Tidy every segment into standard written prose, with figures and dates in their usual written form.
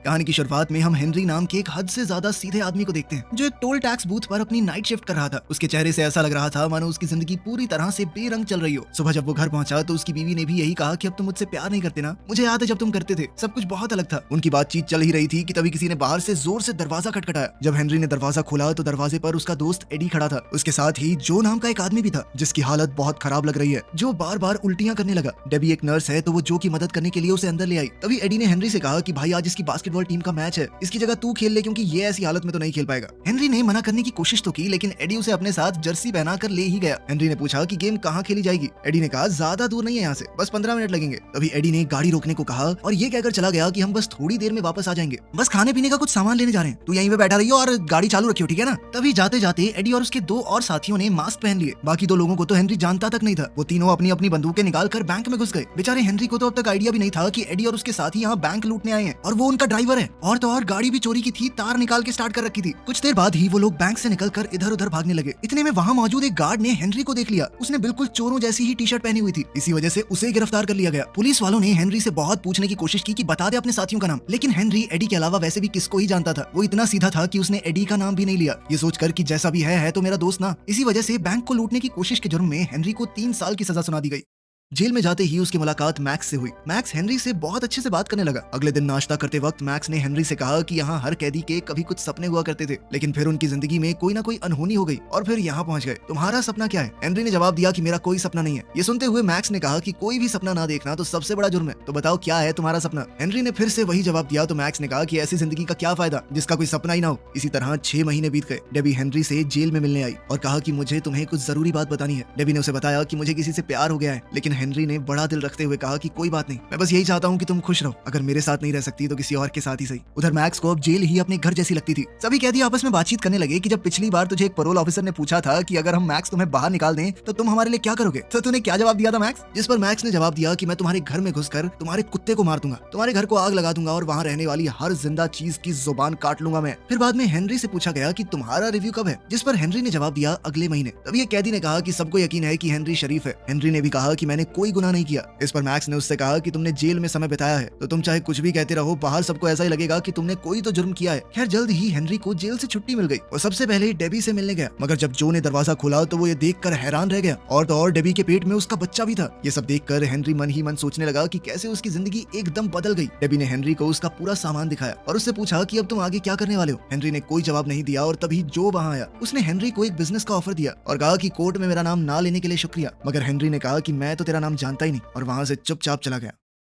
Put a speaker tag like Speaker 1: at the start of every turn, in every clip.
Speaker 1: कहानी की शुरुआत में हम हेनरी नाम के एक हद से ज्यादा सीधे आदमी को देखते हैं जो एक टोल टैक्स बूथ पर अपनी नाइट शिफ्ट कर रहा था। उसके चेहरे से ऐसा लग रहा था मानो उसकी जिंदगी पूरी तरह से बेरंग चल रही हो। सुबह जब वो घर पहुंचा तो उसकी बीवी ने भी यही कहा कि अब तुम मुझसे प्यार नहीं करते ना, मुझे याद है जब तुम करते थे, सब कुछ बहुत अलग था। उनकी बातचीत चल ही रही थी कि तभी किसी ने बाहर से जोर से दरवाजा खटखटाया। जब हेनरी ने दरवाजा खोला तो दरवाजे पर उसका दोस्त एडी खड़ा था। उसके साथ ही जो नाम का एक आदमी भी था जिसकी हालत बहुत खराब लग रही है, जो बार बार उल्टियां करने लगा। डेबी एक नर्स है तो वो जो की मदद करने के लिए उसे अंदर ले आई। तभी एडी ने हेनरी से कहा कि भाई आज इसकी बास्केटबॉल टीम का मैच है, इसकी जगह तू खेल ले क्योंकि ये ऐसी हालत में तो नहीं खेल पाएगा। हेनरी ने मना करने की कोशिश तो की लेकिन एडी उसे अपने साथ जर्सी पहना कर ले ही गया। हेनरी ने पूछा कि गेम कहाँ खेली जाएगी। एडी ने कहा ज्यादा दूर नहीं है यहाँ से, बस 15 मिनट लगेंगे। तभी एडी ने गाड़ी रोकने को कहा और ये कहकर चला गया कि हम बस थोड़ी देर में वापस आ जाएंगे, बस खाने पीने का कुछ सामान लेने जा रहे हैं, तू यहीं पे बैठा रहियो और गाड़ी चालू रखियो, ठीक है ना। तभी जाते जाते एडी और उसके दो और साथियों ने मास्क पहन लिए। बाकी दो लोगों को तो हेनरी जानता तक नहीं था। वो तीनों अपनी अपनी बंदूकें निकाल कर बैंक में घुस गए। बेचारे हेनरी को तो अब तक आइडिया भी नहीं था कि एडी और उसके साथी यहाँ बैंक लूटने आए हैं और वो उनका ड्राइवर है। और तो और गाड़ी भी चोरी की थी, तार निकाल के स्टार्ट कर रखी थी। कुछ देर बाद ही वो लोग बैंक से निकलकर इधर उधर भागने लगे। इतने में वहाँ मौजूद एक गार्ड ने हेनरी को देख लिया। उसने बिल्कुल चोरों जैसी ही टी शर्ट पहनी हुई थी, इसी वजह से उसे गिरफ्तार कर लिया गया। पुलिस वालों ने हेनरी से बहुत पूछने की कोशिश की कि बता दे अपने साथियों का नाम, लेकिन हेनरी एडी के अलावा वैसे भी किसको ही जानता था। वो इतना सीधा था कि उसने एडी का नाम भी नहीं लिया, ये सोचकर कि जैसा भी है तो मेरा दोस्त ना। इसी वजह से बैंक को लूटने की कोशिश के जुर्म में हेनरी को 3 साल की सजा सुना दी गई। जेल में जाते ही उसकी मुलाकात मैक्स से हुई। मैक्स हेनरी से बहुत अच्छे से बात करने लगा। अगले दिन नाश्ता करते वक्त मैक्स ने हेनरी से कहा कि यहाँ हर कैदी के कभी कुछ सपने हुआ करते थे, लेकिन फिर उनकी जिंदगी में कोई ना कोई अनहोनी हो गई और फिर यहाँ पहुंच गए। तुम्हारा सपना क्या है? हेनरी ने जवाब दिया कि मेरा कोई सपना नहीं है। ये सुनते हुए मैक्स ने कहा कि कोई भी सपना ना देखना तो सबसे बड़ा जुर्म है, तो बताओ क्या है तुम्हारा सपना? हेनरी ने फिर से वही जवाब दिया तो मैक्स ने कहा कि ऐसी जिंदगी का क्या फायदा जिसका कोई सपना ही ना हो। इसी तरह 6 महीने बीत गए। डेबी हेनरी से जेल में मिलने आई और कहा कि मुझे तुम्हें कुछ जरूरी बात बतानी है। डेबी ने उसे बताया कि मुझे किसी से प्यार हो गया है, लेकिन हेनरी ने बड़ा रखते हुए कहा कि कोई बात नहीं, मैं बस यही चाहता हूँ कि तुम खुश रहो, अगर मेरे साथ नहीं रह सकती तो किसी और के साथ ही सही। उधर मैक्स को अब जेल ही अपने घर जैसी लगती थी। सभी कैदी आपस में बातचीत करने लगे कि जब पिछली बार तुझे एक पैरोल ऑफिसर ने पूछा था कि अगर हम मैक्स तुम्हें बाहर निकाल दें तो तुम हमारे लिए क्या करोगे, तो तूने क्या जवाब दिया था मैक्स? जिस पर मैक्स ने जवाब दिया कि मैं तुम्हारे घर में घुसकर तुम्हारे कुत्ते को मार दूंगा, तुम्हारे घर को आग लगा दूंगा और वहाँ रहने वाली हर जिंदा चीज की जुबान काट लूंगा मैं। फिर बाद में हेनरी से पूछा गया कि तुम्हारा रिव्यू कब है, जिस पर हेनरी ने जवाब दिया अगले महीने। तभी एक कैदी ने कहा कि सबको यकीन है कि हेनरी शरीफ है। हेनरी ने भी कहा कि मैंने कोई गुनाह नहीं किया। इस पर मैक्स ने उससे कहा कि तुमने जेल में समय बिताया है तो तुम चाहे कुछ भी कहते रहो, बाहर सबको ऐसा ही लगेगा कि तुमने कोई तो जुर्म किया है। खैर जल्द ही हेनरी को जेल से छुट्टी मिल गई और सबसे पहले डेबी से मिलने गया, मगर जब जो ने दरवाजा खोला तो वो ये देखकर हैरान रह गया। और तो और डेबी के पेट में उसका बच्चा भी था। ये सब देखकर हेनरी मन ही मन सोचने लगा कि कैसे उसकी जिंदगी एकदम बदल गई। डेबी ने हेनरी को उसका पूरा सामान दिखाया और उससे पूछा कि अब तुम आगे क्या करने वाले हो। हेनरी ने कोई जवाब नहीं दिया और तभी जो वहाँ आया उसने हेनरी को एक बिजनेस का ऑफर दिया और कहा कि कोर्ट में मेरा नाम ना लेने के लिए शुक्रिया। मगर हेनरी ने कहा कि मैं तो तेरा नाम जानता ही नहीं और वहाँ से चुपचाप चला गया।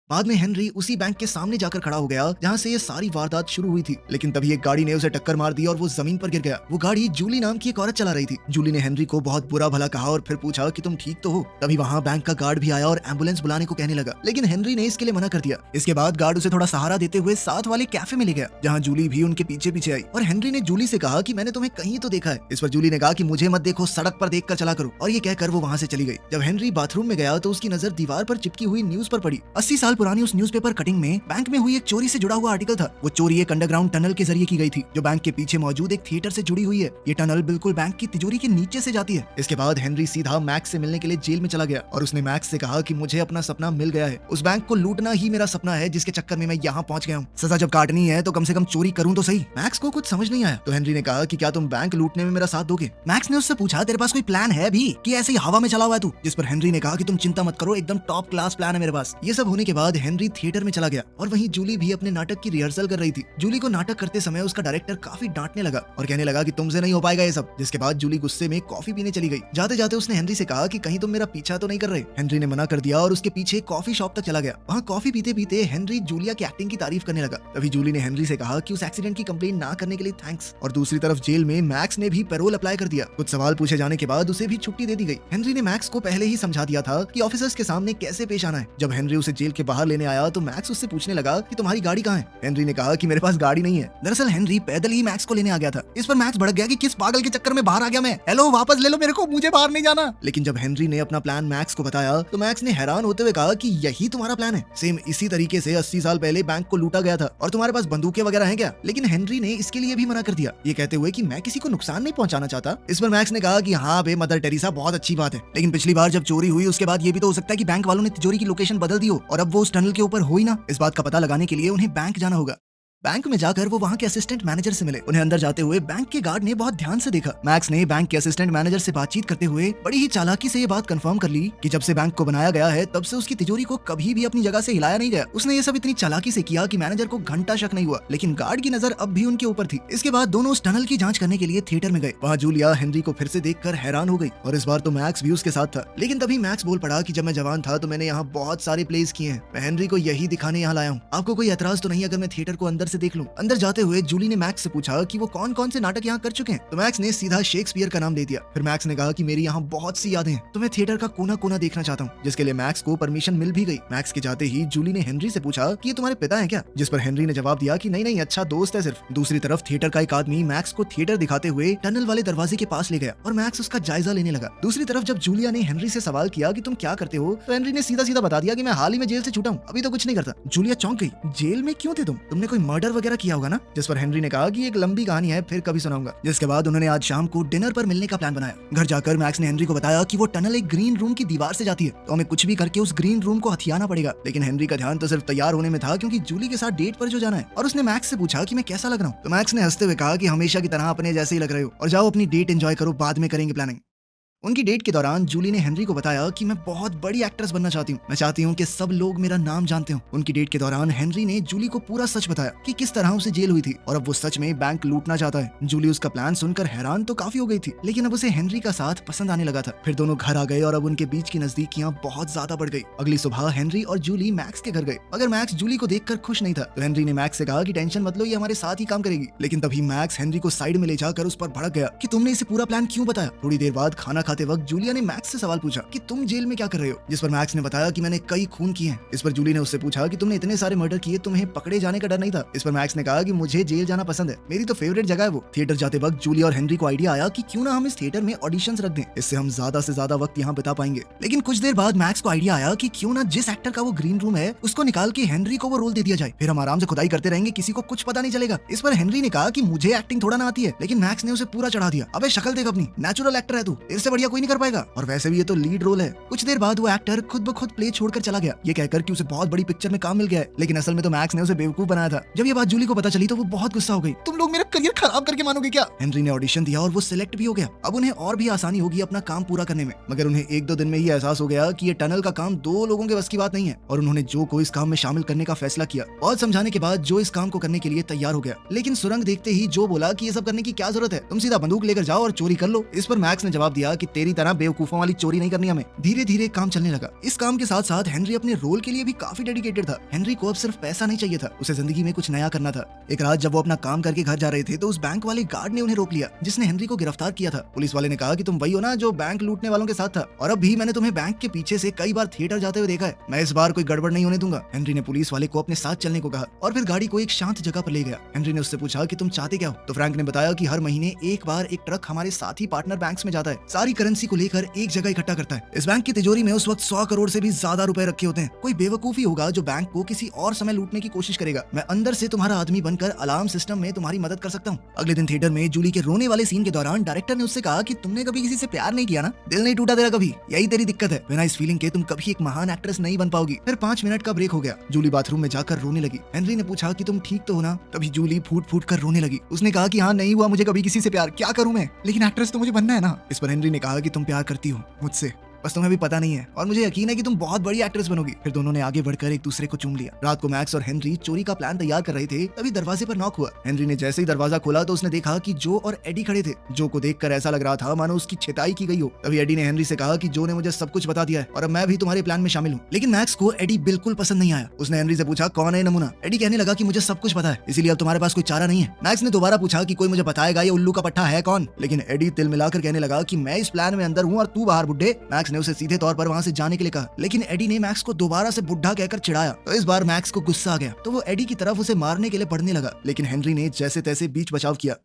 Speaker 1: बाद में हेनरी उसी बैंक के सामने जाकर खड़ा हो गया जहां से ये सारी वारदात शुरू हुई थी, लेकिन तभी एक गाड़ी ने उसे टक्कर मार दी और वो जमीन पर गिर गया। वो गाड़ी जूली नाम की एक औरत चला रही थी। जूली ने हेनरी को बहुत बुरा भला कहा और फिर पूछा कि तुम ठीक तो हो। तभी वहाँ बैंक का गार्ड भी आया और एम्बुलेंस बुलाने को कहने लगा, लेकिन हेनरी ने इसके लिए मना कर दिया। इसके बाद गार्ड उसे थोड़ा सहारा देते हुए साथ वाले कैफे में ले गया जहाँ जूली भी उनके पीछे पीछे आई और हेनरी ने जूली से कहा कि मैंने तुम्हें कहीं तो देखा है। इस पर जूली ने कहा कि मुझे मत देखो, सड़क पर देख कर चला करो, और ये कहकर वो वहाँ से चली गई। जब हेनरी बाथरूम में गया तो उसकी नजर दीवार पर चिपकी हुई न्यूज पर पड़ी। 80 साल पुरानी उस न्यूज़पेपर कटिंग में बैंक में हुई एक चोरी से जुड़ा हुआ आर्टिकल था। वो चोरी एक अंडरग्राउंड टनल के जरिए की गई थी जो बैंक के पीछे मौजूद एक थिएटर से जुड़ी हुई है। ये टनल बिल्कुल बैंक की तिजोरी के नीचे से जाती है। इसके बाद हेनरी सीधा मैक्स से मिलने के लिए जेल में चला गया और उसने मैक्स से कहा कि मुझे अपना सपना मिल गया है, उस बैंक को लूटना ही मेरा सपना है जिसके चक्कर में मैं यहाँ पहुंच गया हूँ। सजा जब काटनी है तो कम से कम चोरी करूँ तो सही। मैक्स को कुछ समझ नहीं आया तो हेनरी ने कहा कि क्या तुम बैंक लूटने में मेरा साथ दोगे? मैक्स ने उससे पूछा तेरे पास कोई प्लान है भी कि ऐसे ही हवा में चला हुआ है तू? जिस पर हेनरी ने कहा कि तुम चिंता मत करो, एकदम टॉप क्लास प्लान है मेरे पास। ये सब होने के बाद हेनरी थिएटर में चला गया और वहीं जूली भी अपने नाटक की रिहर्सल कर रही थी। जूली को नाटक करते समय उसका डायरेक्टर काफी डांटने लगा और कहने लगा कि तुमसे नहीं हो पाएगा ये सब, जिसके बाद जूली गुस्से में कॉफी पीने चली गई। जाते जाते उसने हेनरी से कहा कि कहीं तुम मेरा पीछा तो नहीं कर रहे। हेनरी ने मना कर दिया और उसके पीछे कॉफी शॉप तक चला गया। वहाँ कॉफी पीते पीते हेनरी जूलिया की एक्टिंग की तारीफ करने लगा। तभी जूली ने हेनरी से कहा कि उस एक्सीडेंट की कंप्लेंट ना करने के लिए थैंक्स। और दूसरी तरफ जेल में मैक्स ने भी पैरोल अप्लाई कर दिया। कुछ सवाल पूछे जाने के बाद उसे भी छुट्टी दे दी गई। हेनरी ने मैक्स को पहले ही समझा दिया था कि ऑफिसर्स के सामने कैसे पेश आना है। जब हेनरी उसे जेल के बाहर लेने आया तो मैक्स उससे पूछने लगा कि तुम्हारी गाड़ी कहाँ है। हेनरी ने कहा कि मेरे पास गाड़ी नहीं है। दरअसल हेनरी पैदल ही मैक्स को लेने आ गया था। इस पर मैक्स भड़क गया कि किस पागल के चक्कर में बाहर आ गया मैं, हेलो वापस ले लो मेरे को, मुझे बाहर नहीं जाना। लेकिन जब हेनरी ने अपना प्लान मैक्स को बताया तो मैक्स ने हैरान होते हुए कहा कि यही तुम्हारा प्लान है? सेम इसी तरीके से 80 साल पहले बैंक को लूटा गया था और तुम्हारे पास बंदूकें वगैरह हैं क्या? लेकिन हेनरी ने इसके लिए भी मना कर दिया, ये कहते हुए कि मैं किसी को नुकसान नहीं पहुंचाना चाहता। इस पर मैक्स ने कहा कि हाँ बे मदर टेरेसा, बहुत अच्छी बात है, लेकिन पिछली बार जब चोरी हुई उसके बाद ये भी तो हो सकता है कि बैंक वालों ने तिजोरी की लोकेशन बदल दी हो और अब वो उस टनल के ऊपर हो ही ना। इस बात का पता लगाने के लिए उन्हें बैंक जाना होगा। बैंक में जाकर वो वहाँ के असिस्टेंट मैनेजर से मिले। उन्हें अंदर जाते हुए बैंक के गार्ड ने बहुत ध्यान से देखा। मैक्स ने बैंक के असिस्टेंट मैनेजर से बातचीत करते हुए बड़ी ही चालाकी से ये बात कंफर्म कर ली कि जब से बैंक को बनाया गया है तब से उसकी तिजोरी को कभी भी अपनी जगह से हिलाया नहीं गया। उसने ये सब इतनी चालाकी से किया कि मैनेजर को घंटा शक नहीं हुआ, लेकिन गार्ड की नजर अब भी उनके ऊपर थी। इसके बाद दोनों उस टनल की जांच करने के लिए थिएटर में गए। वहाँ जूलिया हेनरी को फिर से देखकर हैरान हो गई और इस बार तो मैक्स भी उसके साथ था। लेकिन तभी मैक्स बोल पड़ा कि जब मैं जवान था तो मैंने यहाँ बहुत सारे प्लेस किए हैं, मैं हेनरी को यही दिखाने यहाँ लाया हूँ। आपको कोई एतराज तो नहीं अगर मैं थिएटर को अंदर से देख लूँ? अंदर जाते हुए जूली ने मैक्स से पूछा कि वो कौन कौन से नाटक यहाँ कर चुके हैं, तो मैक्स ने सीधा शेक्सपियर का नाम दे दिया। फिर मैक्स ने कहा कि मेरी यहाँ बहुत सी यादें हैं, तो मैं थिएटर का कोना कोना देखना चाहता हूँ, जिसके लिए मैक्स को परमिशन मिल भी गई। मैक्स के जाते ही जूली ने हेनरी से पूछा कि ये तुम्हारे पिता हैं क्या, जिस पर हेनरी ने जवाब दिया कि नहीं नहीं, अच्छा दोस्त है सिर्फ। दूसरी तरफ थिएटर का एक आदमी मैक्स को थिएटर दिखाते हुए टनल वाले दरवाजे के पास ले गया और मैक्स उसका जायजा लेने लगा। दूसरी तरफ जब जूलिया ने हेनरी से सवाल किया कि तुम क्या करते हो, तो हेनरी ने सीधा सीधा बता दिया कि मैं हाल ही में जेल से छूटा हूँ, अभी तो कुछ नहीं करता। जूलिया चौंक गई, जेल में क्यों थे तुमने कोई मर्डर वगैरह किया होगा ना? जिस पर हेनरी ने कहा कि एक लंबी कहानी है, फिर कभी सुनाऊंगा। जिसके बाद उन्होंने आज शाम को डिनर पर मिलने का प्लान बनाया। घर जाकर मैक्स ने हेनरी को बताया कि वो टनल एक ग्रीन रूम की दीवार से जाती है, तो हमें कुछ भी करके उस ग्रीन रूम को हथियाना पड़ेगा। लेकिन हेनरी का ध्यान तो सिर्फ तैयार होने में था, क्योंकि जूली के साथ डेट पर जो जाना है, और उसने मैक्स से पूछा कि मैं कैसा लग रहा हूँ। तो मैक्स ने हंसते हुए कहा कि हमेशा की तरह अपने जैसे ही लग रहे हो, और जाओ अपनी डेट एंजॉय करो, बाद में करेंगे प्लानिंग। उनकी डेट के दौरान जूली ने हेनरी को बताया कि मैं बहुत बड़ी एक्ट्रेस बनना चाहती हूँ, मैं चाहती हूँ कि सब लोग मेरा नाम जानते हो। उनकी डेट के दौरान हेनरी ने जूली को पूरा सच बताया कि किस तरह उसे जेल हुई थी और अब वो सच में बैंक लूटना चाहता है। जूली उसका प्लान सुनकर हैरान तो काफी हो गई थी, लेकिन अब उसे हेनरी का साथ पसंद आने लगा था। फिर दोनों घर आ गए और अब उनके बीच की नजदीकियां बहुत ज्यादा बढ़ गई। अगली सुबह हेनरी और जूली मैक्स के घर गए। अगर मैक्स जूली को देखकर खुश नहीं था, तो हेनरी ने मैक्स से कहा कि टेंशन मत लो, ये हमारे साथ ही काम करेगी। लेकिन तभी मैक्स हेनरी को साइड में ले जाकर उस पर भड़क गया कि तुमने इसे पूरा प्लान क्यों बताया। थोड़ी देर बाद खाना खाते वक्त जूलिया ने मैक्स से सवाल पूछा कि तुम जेल में क्या कर रहे हो, जिस पर मैक्स ने बताया कि मैंने कई खून किए हैं। इस पर जूली ने उससे पूछा कि तुमने इतने सारे मर्डर किए, तुम्हें पकड़े जाने का डर नहीं था? इस पर मैक्स ने कहा कि मुझे जेल जाना पसंद है, मेरी तो फेवरेट जगह है वो। थिएटर जाते वक्त जूली और हेनरी को आइडिया आया कि क्यों ना हम इस थिएटर में ऑडिशंस रख दें, इससे हम ज्यादा से ज्यादा वक्त यहाँ बिता पाएंगे। लेकिन कुछ देर बाद मैक्स को आइडिया आया कि क्यों ना जिस एक्टर का वो ग्रीन रूम है उसको निकाल के हेनरी को वो रोल दे दिया जाए, फिर हम आराम से खुदाई करते रहेंगे, किसी को कुछ पता नहीं चलेगा। इस पर हेनरी ने कहा कि मुझे एक्टिंग थोड़ा ना आती है, लेकिन मैक्स ने उसे पूरा चढ़ा दिया। अबे शक्ल देख अपनी, नेचुरल एक्टर है तू, इससे बढ़िया कोई नहीं कर पाएगा, और वैसे भी ये तो लीड रोल है। कुछ देर बाद वो एक्टर खुद ब खुद प्ले छोड़कर चला गया, ये कहकर कि उसे बहुत बड़ी पिक्चर में काम मिल गया है, लेकिन असल में तो मैक्स ने उसे बेवकूफ बनाया था। जब ये बात जूली को पता चली तो वो बहुत गुस्सा हो गई। तुम लोग मेरा करियर खराब करके मानोगे क्या? हेनरी ने ऑडिशन दिया और वो सिलेक्ट भी हो गया। अब उन्हें और भी आसानी होगी अपना काम पूरा करने में, मगर उन्हें एक दो दिन में ही एहसास हो गया कि ये टनल का काम दो लोगों के बस की बात नहीं है, और उन्होंने जो को इस काम में शामिल करने का फैसला किया। बहुत समझाने के बाद जो इस काम को करने के लिए तैयार हो गया, लेकिन सुरंग देखते ही जो बोला कि ये सब करने की क्या जरूरत है, तुम सीधा बंदूक लेकर जाओ और चोरी कर लो। इस पर मैक्स ने जवाब दिया कि तेरी तरह बेवकूफों वाली चोरी नहीं करनी हमें। धीरे धीरे काम चलने लगा। इस काम के साथ साथ हेनरी अपने रोल के लिए भी काफी डेडिकेटेड था। हेनरी को अब सिर्फ पैसा नहीं चाहिए था, उसे जिंदगी में कुछ नया करना था। एक रात जब वो अपना काम करके घर जा रहे थे तो उस बैंक वाले गार्ड ने उन्हें रोक लिया, जिसने हेनरी को गिरफ्तार किया था। पुलिस वाले ने कहा कि तुम वही हो ना जो बैंक लूटने वालों के साथ था, और अब भी मैंने तुम्हें बैंक के पीछे से कई बार थिएटर जाते हुए देखा है, मैं इस बार कोई गड़बड़ नहीं होने दूंगा। हेनरी ने पुलिस वाले को अपने साथ चलने को कहा और फिर गाड़ी को एक शांत जगह पर ले गया। हेनरी ने उससे पूछा कि तुम चाहते क्या हो, तो फ्रैंक ने बताया कि हर महीने एक बार एक ट्रक हमारे साथी पार्टनर बैंक्स में जाता है, सारी करेंसी को लेकर एक जगह इकट्ठा करता है। इस बैंक की तिजोरी में उस वक्त 100 करोड़ से भी ज्यादा रुपए रखे होते हैं। कोई बेवकूफी होगा जो बैंक को किसी और समय लूटने की कोशिश करेगा। मैं अंदर से तुम्हारा आदमी बनकर अलार्म सिस्टम में तुम्हारी मदद कर सकता हूँ। अगले दिन थिएटर में जूली के रोने वाले सीन के दौरान डायरेक्टर ने उससे कहा कि तुमने कभी किसी से प्यार नहीं किया ना, दिल नहीं टूटा तेरा कभी, यही तेरी दिक्कत है। बिना इस फीलिंग के तुम कभी एक महान एक्ट्रेस नहीं बन पाओगी। फिर 5 मिनट का ब्रेक हो गया। जूली बाथरूम में जाकर रोने लगी। हेनरी ने पूछा कि तुम ठीक तो हो ना? तभी जूली फूट फूट कर रोने लगी। उसने कहा कि हाँ, नहीं हुआ मुझे कभी किसी से प्यार, क्या करूं मैं, लेकिन एक्ट्रेस तो मुझे बनना है ना। इस पर हेनरी ने कहा कि तुम प्यार करती हो मुझसे, बस तुम्हें भी पता नहीं है, और मुझे यकीन है कि तुम बहुत बड़ी एक्ट्रेस बनोगी। फिर दोनों ने आगे बढ़कर एक दूसरे को चूम लिया। रात को मैक्स और हेनरी चोरी का प्लान तैयार कर रहे थे, तभी दरवाजे पर नॉक हुआ। हेनरी ने जैसे ही दरवाजा खोला तो उसने देखा कि जो और एडी खड़े थे। जो को देखकर ऐसा लग रहा था मानो उसकी छिताई की गई हो। तभी एडी ने हेनरी से कहा कि जो ने मुझे सब कुछ बता दिया है और अब मैं भी तुम्हारे प्लान में शामिल हूँ। लेकिन मैक्स को एडी बिल्कुल पसंद नहीं आया। उसने हेनरी से पूछा कौन है नमूना। एडी कहने लगा कि मुझे सब कुछ पता है, इसीलिए अब तुम्हारे पास कोई चारा नहीं है। मैक्स ने दोबारा पूछा कि कोई मुझे बताएगा ये उल्लू का पट्टा है कौन, लेकिन एडी तिल मिलाकर कहने लगा कि मैं इस प्लान में अंदर हूँ और तू बाहर बुड्ढे। मैक्स ने उसे सीधे तौर पर वहाँ से जाने के लिए कहा, लेकिन एडी ने मैक्स को दोबारा से बुढ़ा कहकर चिढ़ाया। तो इस बार मैक्स को गुस्सा आ गया, तो वो एडी की तरफ उसे मारने के लिए बढ़ने लगा, लेकिन हेनरी ने जैसे तैसे बीच बचाव किया।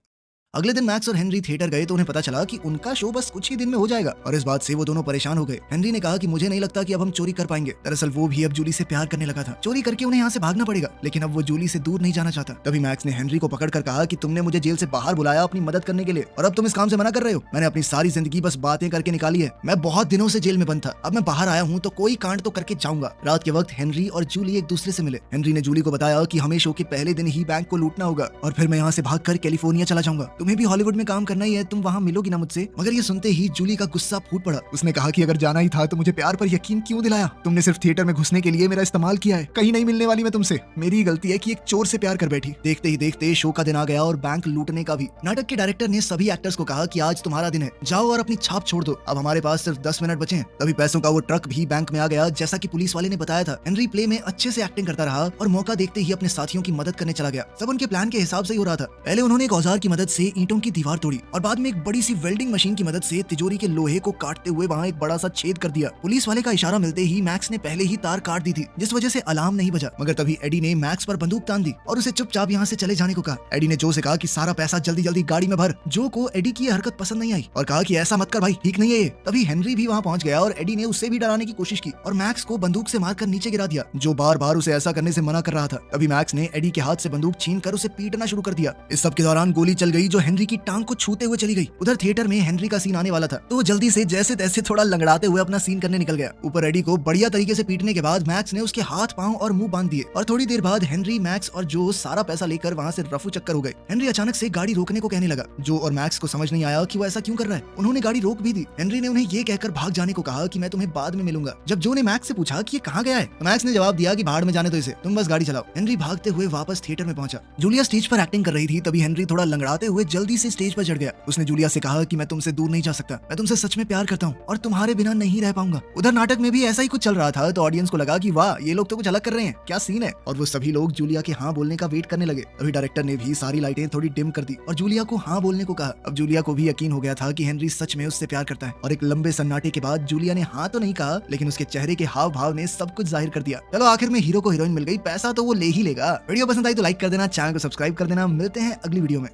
Speaker 1: अगले दिन मैक्स और हेनरी थिएटर गए तो उन्हें पता चला कि उनका शो बस कुछ ही दिन में हो जाएगा और इस बात से वो दोनों परेशान हो गए। हेनरी ने कहा कि मुझे नहीं लगता कि अब हम चोरी कर पाएंगे। दरअसल वो भी अब जूली से प्यार करने लगा था। चोरी करके उन्हें यहाँ से भागना पड़ेगा, लेकिन अब वो जूली से दूर नहीं जाना चाहता। तभी मैक्स ने हेनरी को पकड़कर कहा कि तुमने मुझे जेल से बाहर बुलाया अपनी मदद करने के लिए और अब तुम इस काम से मना कर रहे हो। मैंने अपनी सारी जिंदगी बस बातें करके निकाली है। मैं बहुत दिनों से जेल में बंद था, अब मैं बाहर आया हूँ तो कोई कांड तो करके जाऊंगा। रात के वक्त हेनरी और जूली एक दूसरे से मिले। हेनरी ने जूली को बताया कि हमें शो के पहले दिन ही बैंक को लूटना होगा और फिर मैं यहाँ से भागकर कैलिफोर्निया चला जाऊंगा। तुम्हें भी हॉलीवुड में काम करना ही है, तुम वहाँ मिलोगी ना मुझसे। मगर ये सुनते ही जूली का गुस्सा फूट पड़ा। उसने कहा कि अगर जाना ही था तो मुझे प्यार पर यकीन क्यों दिलाया? तुमने सिर्फ थिएटर में घुसने के लिए मेरा इस्तेमाल किया है। कहीं नहीं मिलने वाली मैं तुमसे। मेरी गलती है कि एक चोर से प्यार कर बैठी। देखते ही देखते शो का दिन आ गया और बैंक लूटने का भी। नाटक के डायरेक्टर ने सभी एक्टर्स को कहा कि आज तुम्हारा दिन है, जाओ और अपनी छाप छोड़ दो। अब हमारे पास सिर्फ 10 मिनट बचे हैं। तभी पैसों का वो ट्रक भी बैंक में आ गया, जैसा कि पुलिस वाले ने बताया था। हेनरी प्ले में अच्छे से एक्टिंग करता रहा और मौका देखते ही अपने साथियों की मदद करने चला गया। सब उनके प्लान के हिसाब से ही हो रहा था। पहले उन्होंने एक औजार की मदद से ईंटों की दीवार तोड़ी और बाद में एक बड़ी सी वेल्डिंग मशीन की मदद से तिजोरी के लोहे को काटते हुए वहाँ एक बड़ा सा छेद कर दिया। पुलिस वाले का इशारा मिलते ही मैक्स ने पहले ही तार काट दी थी, जिस वजह से अलार्म नहीं बजा। मगर तभी एडी ने मैक्स पर बंदूक तान दी और उसे चुपचाप यहाँ से चले जाने को कहा। एडी ने जो से कहा कि सारा पैसा जल्दी जल्दी गाड़ी में भर। जो को एडी की हरकत पसंद नहीं आई और कहा कि ऐसा मत कर भाई, ठीक नहीं है ये। तभी हेनरी भी वहाँ पहुँच गया और एडी ने उससे भी डराने की कोशिश की और मैक्स को बंदूक से मारकर नीचे गिरा दिया, जो बार बार उसे ऐसा करने से मना कर रहा था। तभी मैक्स ने एडी के हाथ से बंदूक छीन कर उसे पीटना शुरू कर दिया। इस सब के दौरान गोली चल गई जो हेनरी की टांग को छूते हुए चली गई। उधर थिएटर में हेनरी का सीन आने वाला था तो वो जल्दी से जैसे तैसे थोड़ा लंगड़ाते हुए अपना सीन करने निकल गया। ऊपर एडी को बढ़िया तरीके से पीटने के बाद मैक्स ने उसके हाथ पांव और मुंह बांध दिए और थोड़ी देर बाद हेनरी, मैक्स और जो सारा पैसा लेकर वहाँ से रफू चक्कर हो गए। हेनरी अचानक से गाड़ी रोकने को कहने लगा। जो और मैक्स को समझ नहीं आया कि वो ऐसा क्यों कर रहा है। उन्होंने गाड़ी रोक भी दी। हेनरी ने उन्हें ये कहकर भाग जाने को कहा कि मैं तुम्हें बाद में मिलूंगा। जब जो ने मैक्स से पूछा कि ये कहाँ गया है तो मैक्स ने जवाब दिया कि भाड़ में जाने दो इसे, तुम बस गाड़ी चलाओ। हेनरी भागते हुए वापस थिएटर में पहुंचा। जूलिया स्टेज पर एक्टिंग कर रही थी। तभी हेनरी थोड़ा लंगड़ाते हुए जल्दी से स्टेज पर चढ़ गया। उसने जूलिया से कहा कि मैं तुमसे दूर नहीं जा सकता, मैं तुमसे सच में प्यार करता हूँ और तुम्हारे बिना नहीं रह पाऊंगा। उधर नाटक में भी ऐसा ही कुछ चल रहा था तो ऑडियंस को लगा कि वाह, ये लोग तो कुछ अलग कर रहे हैं, क्या सीन है। और वो सभी लोग जूलिया के हाँ बोलने का वेट करने लगे। तभी डायरेक्टर ने भी सारी लाइटें थोड़ी डिम कर दी और जूलिया को हाँ बोलने को कहा। अब जूलिया को भी यकीन हो गया था कि हेनरी सच में उससे प्यार करता है और एक लंबे सन्नाटे के बाद जूलिया ने हाँ तो नहीं कहा, लेकिन उसके चेहरे के हाव भाव ने सब कुछ जाहिर कर दिया। चलो आखिर में हीरो को हीरोइन मिल गई, पैसा तो वो ले ही लेगा। वीडियो पसंद आई तो लाइक कर देना, चैनल को सब्सक्राइब कर देना। मिलते हैं अगली वीडियो में।